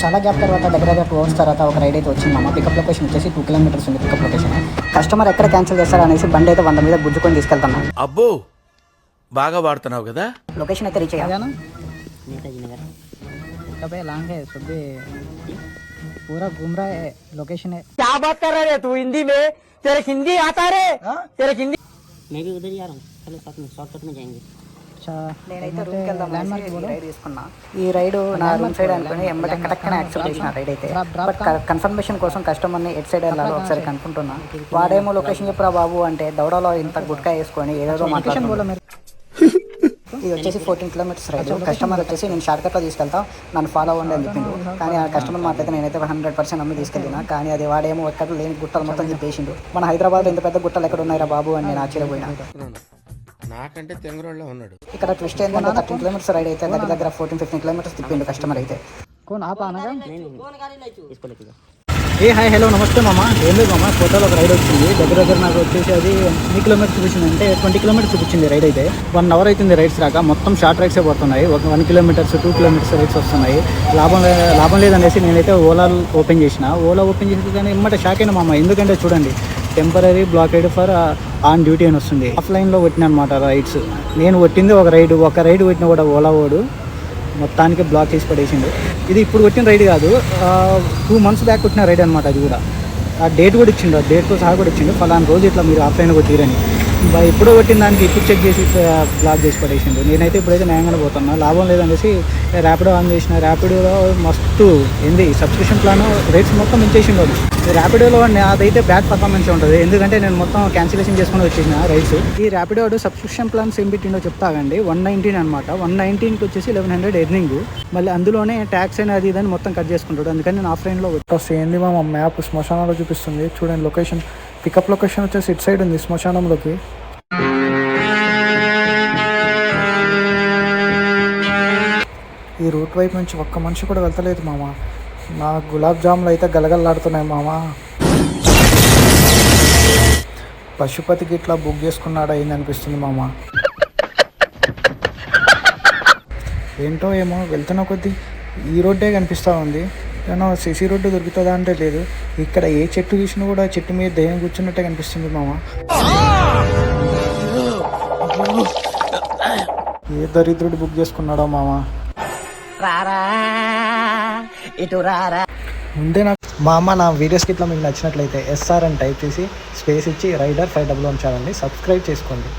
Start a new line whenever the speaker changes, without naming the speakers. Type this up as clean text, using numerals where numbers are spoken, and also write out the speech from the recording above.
చాలా గ్యాప్ తర్వాత దగ్గర 2 hours తర్వాత ఒక రైడ్ అయితే వచ్చింది మామ. పికప్ లొకేషన్ వచ్చేసి 2 kilometers ఉంది పికప్ లొకేషన్. కస్టమర్ ఎక్కడ క్యాన్సిల్ చేస్తారో అనేసి బండి అయితే 100 మీద గుద్దుకొని తీసుకెళ్తాను.
అబ్బో బాగా వాడుతున్నావు కదా.
లొకేషన్ అయితే రీచ్ అయ్యాను.
नेताजी नगर
कब लॉन्ग है सब पूरा घूम रहा है लोकेशन है.
क्या बात कर रहे तू हिंदी में? तेरे हिंदी आता रे? तेरे हिंदी मैं भी उधर ही जा रहा हूँ. चलो साथ में शॉर्टकट में जाएंगे.
నేనైతే రూమ్కి వెళ్దాం రైడ్ తీసుకున్నా. ఈ రైడ్ నా రూమ్ సైడ్ అనుకుని ఎంబటే కరెక్ట్గా యాక్సెప్ట్ చేసిన రైడ్ అయితే. బట్ కన్ఫర్మేషన్ కోసం కస్టమర్ని ఎట్ సైడ్ వెళ్ళాలో ఒకసారి కనుక్కుంటున్నా. వాడేమో లొకేషన్ చెప్పురా బాబు అంటే దౌడలో ఇంత గుట్కా వేసుకొని ఏదో మాట్లాడుతున్నా. ఇది వచ్చేసి 14 kilometers రైడ్. కస్టమర్ వచ్చేసి నేను షార్ట్ కట్లో తీసుకెళ్తా, నన్ను ఫాలో అవ్వండి అని చెప్పిండు. కానీ ఆ కస్టమర్ మాట్లాడితే నేనైతే 100% నమ్మి తీసుకెళ్ళినా. కానీ అది వాడేమో ఎక్కడ లేని గుట్టలు మొత్తం చెప్పేసిండు. మన హైదరాబాద్లో ఇంత పెద్ద గుట్టలు ఎక్కడ ఉన్నాయిరా బాబు అని నేను ఆశ్చర్యపోయినా.
నాకంటే తెంగరోళ్ళ ఉన్నాడు.
ఇక్కడ ట్విస్ట్ ఏంటంటే 13 kilometers రైడ్ అయితే దగ్గర 14-15 kilometers తిప్పిండు కస్టమర్ అయితే. ఏ హాయ్ హలో నమస్తే మామ. ఏం లేదు మామ, ఫోటోలో ఒక రైడ్ వచ్చింది. దగ్గర నాకు వచ్చేసి అది ఎన్ని కిలోమీటర్స్ చూపించింది అంటే 20 kilometers చూపించింది రైడ్ అయితే. 1 hour అవుతుంది రైడ్స్ రాక. మొత్తం షార్ట్ రైడ్సే పోతున్నాయి. 1 kilometers 2 kilometers రైడ్స్ వస్తున్నాయి. లాభం లేదనేసి నేనైతే ఓలా ఓపెన్ చేసిన కానీ ఎమ్మటే షాక్ అయినా మామ. ఎందుకంటే చూడండి, temporary blockade for on duty అని వస్తుంది. ఆఫ్లైన్లో కొట్టిన అనమాట రైడ్స్. నేను కొట్టింది ఒక రైడ్ కొట్టిన కూడా ఓలా ఓడు మొత్తానికి బ్లాక్ చేసి పడేసిండు. ఇది ఇప్పుడు కొట్టిన రైడ్ కాదు, 2 months బ్యాక్ కొట్టిన రైడ్ అనమాట. అది కూడా ఆ డేట్ కూడా ఇచ్చిండు, ఆ డేట్తో సహా కూడా ఇచ్చిండు. ఫలానా రోజు ఇట్లా మీరు ఆఫ్లైన్లో కొట్టిరని. ఎప్పుడో కొట్టిన దానికి ఇప్పుడు చెక్ చేసి బ్లాక్ చేసి పడేసిండు. నేనైతే ఇప్పుడైతే న్యాయంగానే పోతున్నా. లాభం లేదనేసి ర్యాపిడో ఆన్ చేసిన. ర్యాపిడోలో మస్తు ఏంది సబ్స్క్రిప్షన్ ప్లాన్ రేట్స్ మొత్తం మించేసిండు అది. ర్యాపిడోలో అదైతే బ్యాడ్ పర్ఫార్మెన్స్ ఉంటుంది. ఎందుకంటే నేను మొత్తం క్యాన్సిలేషన్ చేసుకుని వచ్చేసిన రైడ్స్. ఈ ర్యాపిడో సబ్స్క్రిప్షన్ ప్లాన్స్ ఏం పెట్టిండో చెప్తాగండి. 119 అనమాట. 119కి వచ్చేసి 1100 ఎర్నింగ్. మళ్ళీ అందులోనే ట్యాక్స్ అని అది ఇదని మొత్తం కట్ చేసుకుంటాడు. అందుకని నేను ఆఫ్లైన్లో ఏంది మా మ్యాప్ శ్మశానంలో చూపిస్తుంది. చూడండి లొకేషన్, పికప్ లొకేషన్ వచ్చేసి ఇటు సైడ్ ఉంది శ్మశానంలోకి. ఈ రూట్ వైపు నుంచి ఒక్క మనిషి కూడా వెళ్తలేదు మామ. నా గులాబ్ జాములు అయితే గలగల్లాడుతున్నాయి మామ. పశుపతికి ఇట్లా బుక్ చేసుకున్నాడా అయింది అనిపిస్తుంది మామ. ఏంటో ఏమో వెళ్తున్న కొద్దీ ఈ రోడ్డే కనిపిస్తూ ఉంది. ఏమో సిసి రోడ్డు దొరుకుతుందా అంటే లేదు. ఇక్కడ ఏ చెట్టు చూసినా కూడా చెట్టు మీద దయ్యం కూర్చున్నట్టే కనిపిస్తుంది మామ. ఏ దరిద్రుడు బుక్ చేసుకున్నాడో మామ. ముందే నాకు మా అమ్మ నా వీడియోస్కి ఇట్లా మీకు నచ్చినట్లయితే SR అని టైప్ చేసి స్పేస్ ఇచ్చి రైడర్ 511 ఛానల్ని సబ్స్క్రైబ్ చేసుకోండి.